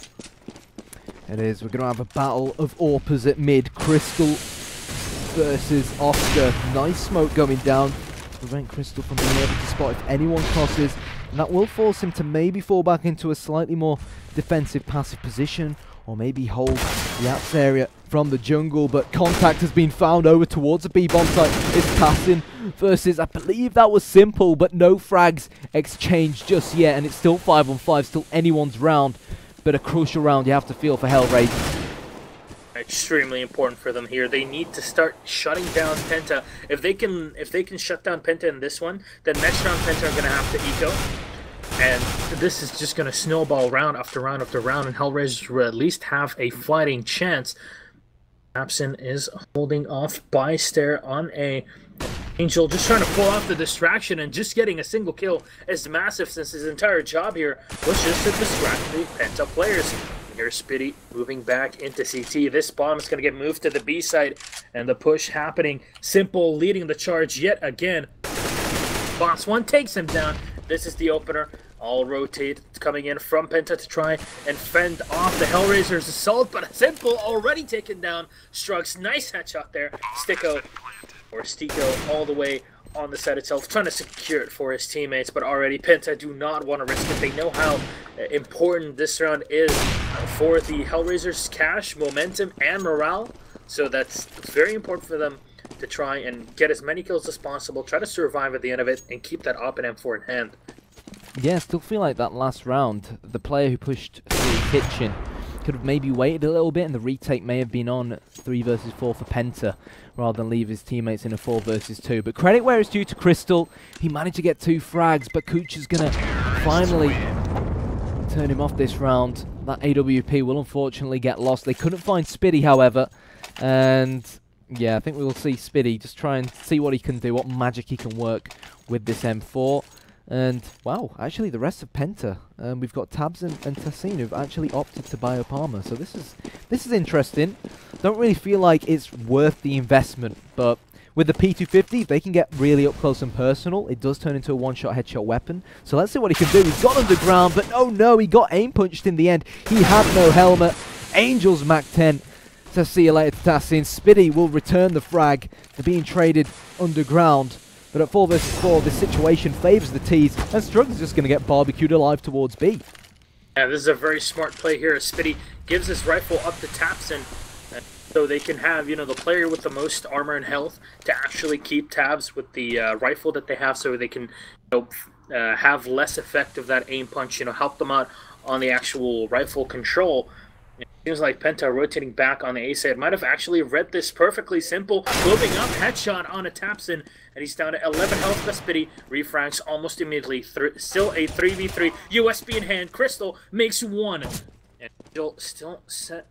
It is. We're going to have a battle of AWPers at mid. Crystal versus Oscar. Nice smoke going down to prevent Crystal from being able to spot if anyone crosses. And that will force him to maybe fall back into a slightly more defensive passive position, or maybe hold the apps area from the jungle. But contact has been found over towards the B-bomb site. It's Tassin versus, I believe that was Simple, but no frags exchanged just yet. And it's still 5-on-5, still anyone's round. But a crucial round you have to feel for HellRaisers. Extremely important for them here. They need to start shutting down Penta. If they can shut down Penta in this one, then next round Penta are going to have to eco. And this is just going to snowball round after round after round, and HellRaisers will at least have a fighting chance. Absent is holding off by Stair on a Angel, just trying to pull off the distraction, and just getting a single kill is massive, since his entire job here was just to distract the Penta players. Here's Spitty moving back into CT. This bomb is going to get moved to the B side, and the push happening. Simple leading the charge yet again. Boss 1 takes him down. This is the opener. All rotate coming in from Penta to try and fend off the HellRaisers' assault, but Simple already taken down. Strugs, nice headshot there. Stico all the way on the set itself, trying to secure it for his teammates, but already Penta do not want to risk it. They know how important this round is for the HellRaisers' cash, momentum, and morale, so that's very important for them to try and get as many kills as possible, try to survive at the end of it, and keep that op and M4 in hand. Yeah, I still feel like that last round, the player who pushed through Kitchen Could have maybe waited a little bit, and the retake may have been on 3 versus 4 for Penta, rather than leave his teammates in a 4 versus 2. But credit where it's due to Crystal. He managed to get 2 frags, but Kucha's going to finally turn him off this round. That AWP will unfortunately get lost. They couldn't find Spiddy, however, and yeah, I think we will see Spiddy just try and see what he can do, what magic he can work with this M4. And, wow, actually the rest of Penta, we've got Tabs and Tassin who've actually opted to buy up armor. So this is interesting. Don't really feel like it's worth the investment, but with the P250, they can get really up close and personal. It does turn into a one-shot headshot weapon. So let's see what he can do. He's got underground, but oh no, he got aim punched in the end. He had no helmet. Angel's Mac 10. So see you later, Tassin. Spiddy will return the frag. They're being traded underground. But at 4 versus 4, this situation favours the T's, and Strugg's just going to get barbecued alive towards B. Yeah, this is a very smart play here as Spiddy gives his rifle up to Tapson, so they can have, you know, the player with the most armor and health to actually keep tabs with the rifle that they have, so they can, you know, have less effect of that aim punch, you know, help them out on the actual rifle control. It seems like Penta rotating back on the A side might have actually read this perfectly simple. Moving up, headshot on a Tapson, and he's down to 11 health. Spiddy refrags almost immediately. Still a 3v3. USB in hand. Crystal makes 1. And Angel still set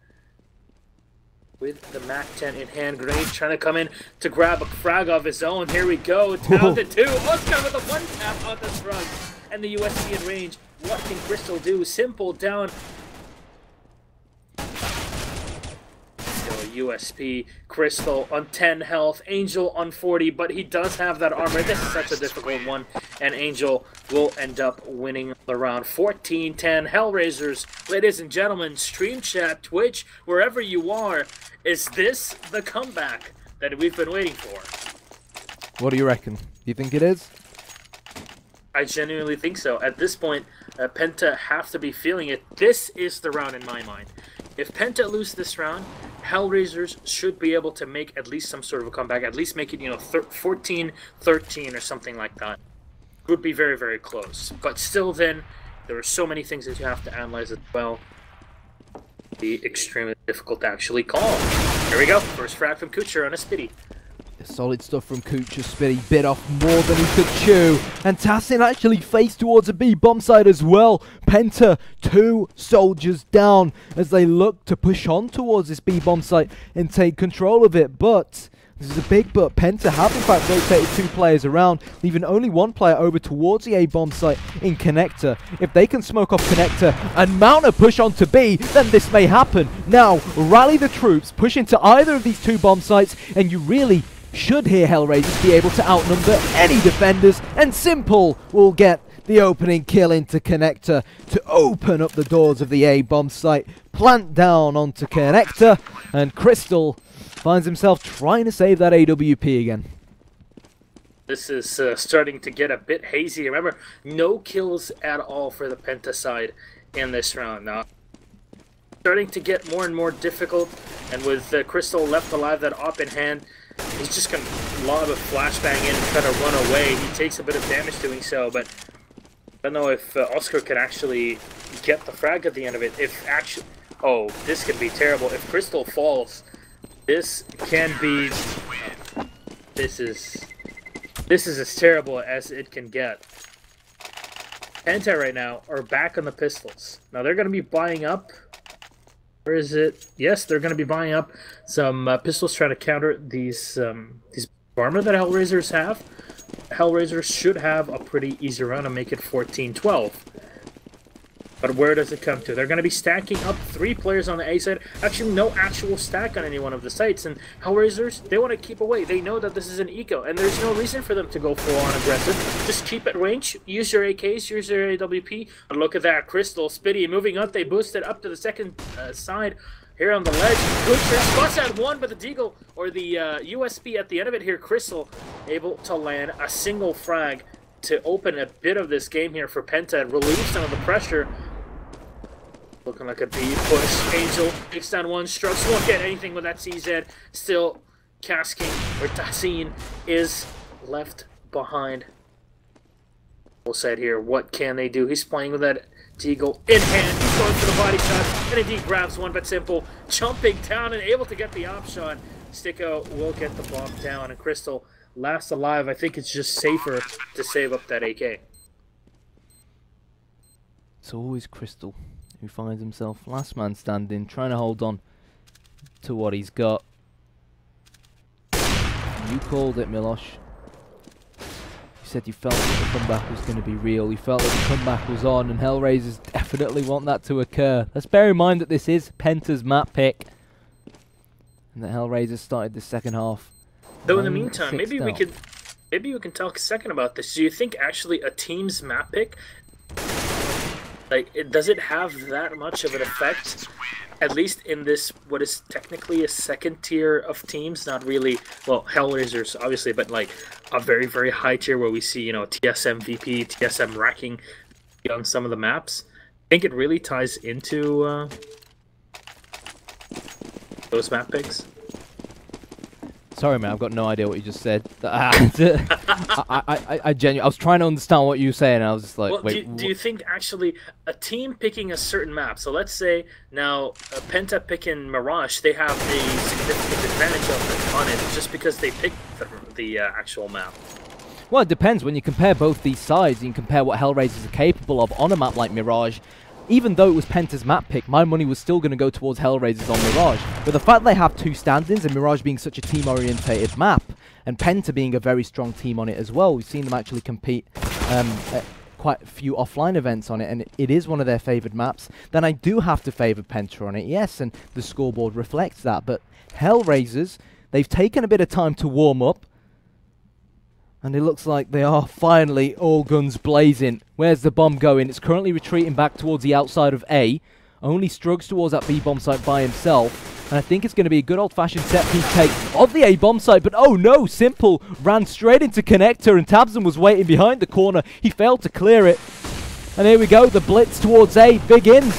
with the Mac 10 in hand. Grenade trying to come in to grab a frag of his own. Here we go. Down to 2. Oscar with a 1-tap on the frag. And the USB in range. What can Crystal do? Simple down. USP, Crystal on 10 health, Angel on 40, but he does have that armor. This is such a difficult one, and Angel will end up winning the round. 14-10, HellRaisers. Ladies and gentlemen, stream chat, Twitch, wherever you are, is this the comeback that we've been waiting for? What do you reckon? Do you think it is? I genuinely think so. At this point, Penta have to be feeling it. This is the round in my mind. If Penta lose this round, HellRaisers should be able to make at least some sort of a comeback, at least make it, you know, 14-13 or something like that. It would be very, very close. But still then, there are so many things that you have to analyze as well. It'd be extremely difficult to actually call. Here we go. First frag from Kucher on a Spiddy. Solid stuff from Kucha. Spiddy bit off more than he could chew. And Tassin actually faced towards a B bomb site as well. Penta, 2 soldiers down as they look to push on towards this B bomb site and take control of it. But this is a big but. Penta have in fact rotated 2 players around, leaving only 1 player over towards the A bomb site in Connector. If they can smoke off Connector and mount a push onto B, then this may happen. Now, rally the troops, push into either of these 2 bomb sites, and you really should hear HellRaisers be able to outnumber any defenders, and Simple will get the opening kill into Connector to open up the doors of the A bomb site, plant down onto Connector, and Crystal finds himself trying to save that AWP again. This is starting to get a bit hazy. Remember, no kills at all for the Penta side in this round. Now, starting to get more and more difficult, and with Crystal left alive, that op in hand, he's just going to lob a flashbang in and try to run away. He takes a bit of damage doing so, but I don't know if Oscar can actually get the frag at the end of it. If actually, oh, this could be terrible. If Crystal falls, this can be. This is as terrible as it can get. Penta right now are back on the pistols. Now they're going to be buying up. Where is it? Yes, they're going to be buying up some pistols trying to counter these armor that HellRaisers have. HellRaisers should have a pretty easy round and make it 14-12. But where does it come to? They're going to be stacking up 3 players on the A side. Actually, no actual stack on any one of the sites. And HellRaisers, they want to keep away. They know that this is an eco, and there's no reason for them to go full-on aggressive. Just keep at range. Use your AKs. Use your AWP. But look at that. Crystal, Spiddy moving up. They boosted up to the second side here on the ledge. Kucher spots out 1, but the Deagle, or the USB at the end of it here. Crystal able to land a single frag to open a bit of this game here for Penta and relieve some of the pressure. Looking like a B push. Angel takes down 1. Strokes won't get anything with that CZ. Still casking, or Tassin is left behind. We'll set here. What can they do? He's playing with that Deagle in hand, he's going for the body shot, and indeed grabs one, but Simple jumping down and able to get the option. Sticko will get the bomb down, and Crystal last alive. I think it's just safer to save up that AK. It's always Crystal who finds himself last man standing, trying to hold on to what he's got. You called it, Milosh. You said you felt that the comeback was going to be real. You felt that the comeback was on, and HellRaisers definitely want that to occur. Let's bear in mind that this is Penta's map pick, and that HellRaisers started the second half. Though in the meantime, maybe we can talk a second about this. Do you think actually a team's map pick, like, does it have that much of an effect? At least in this, what is technically a second tier of teams, not really, well, HellRaisers, obviously, but like a very, very high tier where we see, you know, TSM VP, TSM racking on some of the maps. I think it really ties into those map picks. Sorry, man, I've got no idea what you just said. I genuinely, I was trying to understand what you were saying, and I was just like, well, wait. Do you think actually a team picking a certain map? So let's say now Penta picking Mirage, they have a significant advantage on it just because they picked the actual map. Well, it depends. When you compare both these sides, you can compare what HellRaisers are capable of on a map like Mirage. Even though it was Penta's map pick, my money was still going to go towards HellRaisers on Mirage. But the fact they have two stand-ins, and Mirage being such a team-orientated map, and Penta being a very strong team on it as well, we've seen them actually compete at quite a few offline events on it, and it is one of their favoured maps, then I do have to favour Penta on it, yes, and the scoreboard reflects that. But HellRaisers, they've taken a bit of time to warm up, and it looks like they are finally all guns blazing. Where's the bomb going? It's currently retreating back towards the outside of A. Only Strugs towards that B bomb site by himself. And I think it's going to be a good old-fashioned set-piece take of the A bomb site. But oh no, Simple ran straight into connector, and Tabson was waiting behind the corner. He failed to clear it. And here we go, the blitz towards A begins.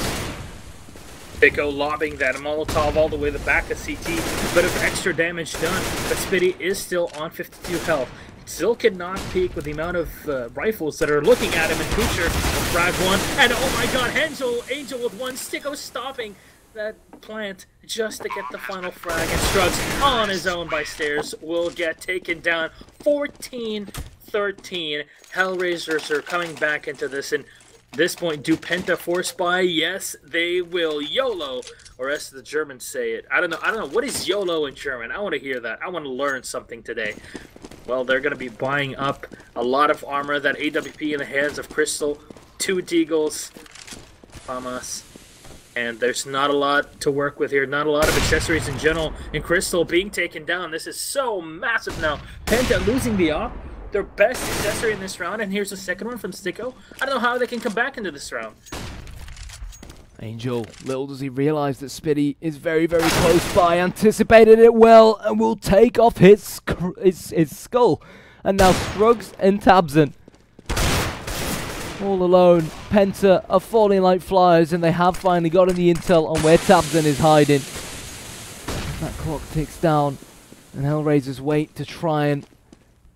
Pico lobbing that Molotov all the way to the back of CT. A bit of extra damage done, but Spitty is still on 52 health. Still cannot peek with the amount of rifles that are looking at him, and Kucher will frag one, and oh my god, Angel with one, Sticko stopping that plant just to get the final frag, and Strugs on his own by stairs will get taken down. 14-13, HellRaisers are coming back into this, and this point, do Penta force buy? Yes, they will. YOLO, or as the Germans say it. I don't know. What is YOLO in German? I want to hear that. I want to learn something today. Well, they're going to be buying up a lot of armor. That AWP in the hands of Crystal. 2 Deagles. Famas. And there's not a lot to work with here. Not a lot of accessories in general. And Crystal being taken down. This is so massive now. Penta losing the op. Their best accessory in this round. And here's the second one from Sticko. I don't know how they can come back into this round. Angel, little does he realize that Spitty is very, very close by, anticipated it well, and will take off his skull. And now Strugs and Tabson all alone. Penta are falling like flies, and they have finally gotten the intel on where Tabson is hiding. That clock ticks down, and HellRaisers wait to try and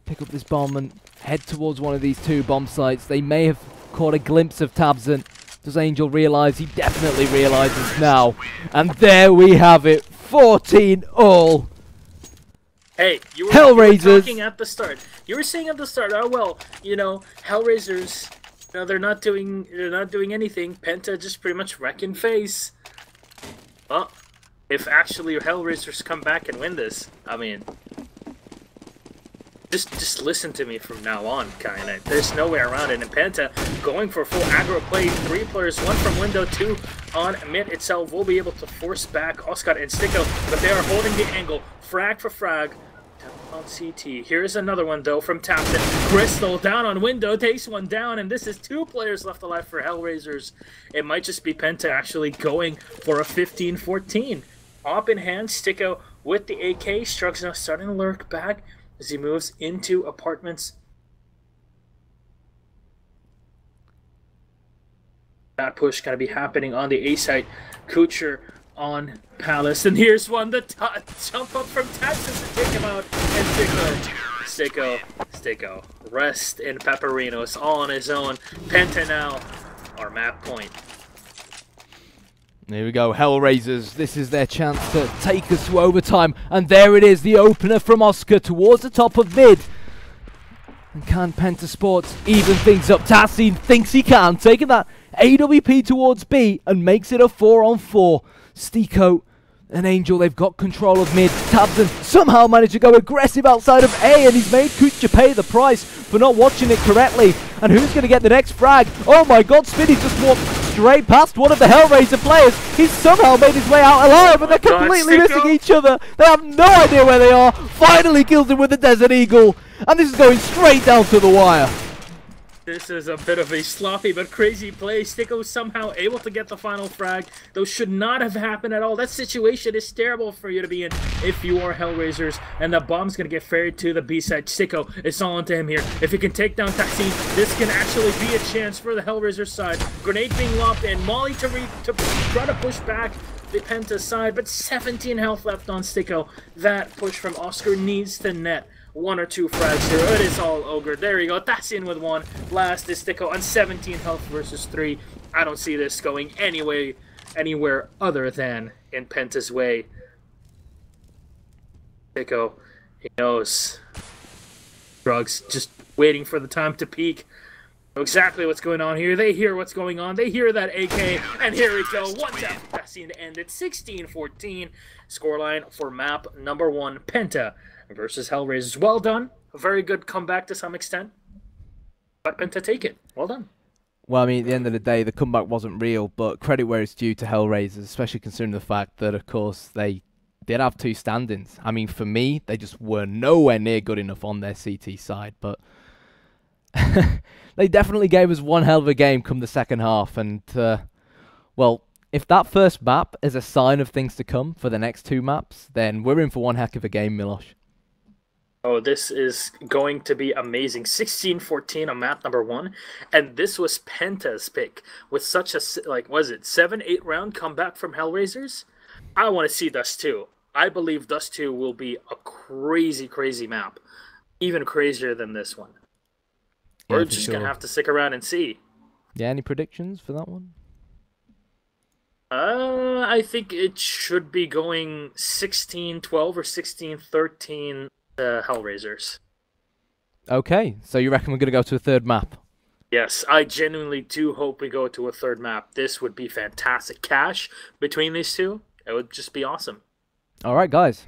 pick up this bomb and head towards one of these 2 bomb sites. They may have caught a glimpse of Tabson. Does Angel realise? He definitely realises now. And there we have it. 14 all. Hey, you were talking at the start. You were saying at the start, oh well, you know, HellRaisers, you know, they're not doing anything. Penta just pretty much wrecking face. Well, if actually HellRaisers come back and win this, I mean, Just listen to me from now on, kinda. There's no way around it. And Penta going for full aggro play. 3 players, 1 from window, 2 on mid itself. Will be able to force back Oscar and Sticko, but they are holding the angle. Frag for frag on CT. Here's another one though from Tapton. Crystal down on window, takes one down, and this is 2 players left alive for HellRaisers. It might just be Penta actually going for a 15-14. Op in hand, Sticko with the AK. Strugs now starting to lurk back as he moves into apartments. That push going to be happening on the A site. Kucher on Palace. And here's one, the jump up from Texas to take him out. And Sticko. Rest in Pepperinos all on his own. Penta now our map point. Here we go, HellRaisers. This is their chance to take us to overtime. And there it is, the opener from Oscar towards the top of mid. And can Penta Sports even things up? Tassin thinks he can, taking that AWP towards B and makes it a 4-on-4. Stiko and Angel, they've got control of mid. Tabson somehow managed to go aggressive outside of A, and he's made Kucha pay the price for not watching it correctly. And who's going to get the next frag? Oh my god, Spinny just walked straight past one of the HellRaiser players. He's somehow made his way out alive, and they're completely missing each other. They have no idea where they are. Finally kills him with the Desert Eagle, and this is going straight down to the wire. This is a bit of a sloppy but crazy play. Stiko somehow able to get the final frag. Those should not have happened at all. That situation is terrible for you to be in if you are HellRaisers. And the bomb's going to get ferried to the B side. Stiko, it's all onto him here. If he can take down Taxi, this can actually be a chance for the HellRaisers side. Grenade being lobbed in. Molly to try to push back the Penta side, but 17 health left on Stiko. That push from Oscar needs to net 1 or 2 frags here. It is all Ogre. There you go. That's in with 1. Last is Stiko on 17 health versus 3. I don't see this going anywhere other than in Penta's way. Stiko, he knows. Drugs just waiting for the time to peak. Know exactly what's going on here. They hear what's going on. They hear that AK, and here we go. 1 down. That's the end it. 16-14. Scoreline for map number 1, Penta versus HellRaisers. Well done. A very good comeback to some extent. But Penta take it. Well done. Well, I mean, at the end of the day, the comeback wasn't real, but credit where it's due to HellRaisers, especially considering the fact that, of course, they did have 2 stand-ins. I mean, for me, they just were nowhere near good enough on their CT side, but they definitely gave us one hell of a game come the second half, and, well, if that first map is a sign of things to come for the next 2 maps, then we're in for one heck of a game, Milosh. Oh, this is going to be amazing. 16-14 on map number 1. And this was Penta's pick with such a, like, was it 7-8 round comeback from HellRaisers? I want to see Dust 2. I believe Dust 2 will be a crazy, crazy map. Even crazier than this one. Yeah, we're just going to have to stick around and see. Yeah, any predictions for that one? I think it should be going 16-12 or 16-13 HellRaisers. Okay, so you reckon we're going to go to a 3rd map? Yes, I genuinely do hope we go to a 3rd map. This would be fantastic. Cash between these 2, it would just be awesome. All right, guys.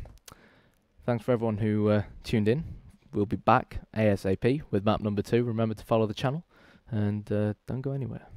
Thanks for everyone who tuned in. We'll be back ASAP with map number 2. Remember to follow the channel and don't go anywhere.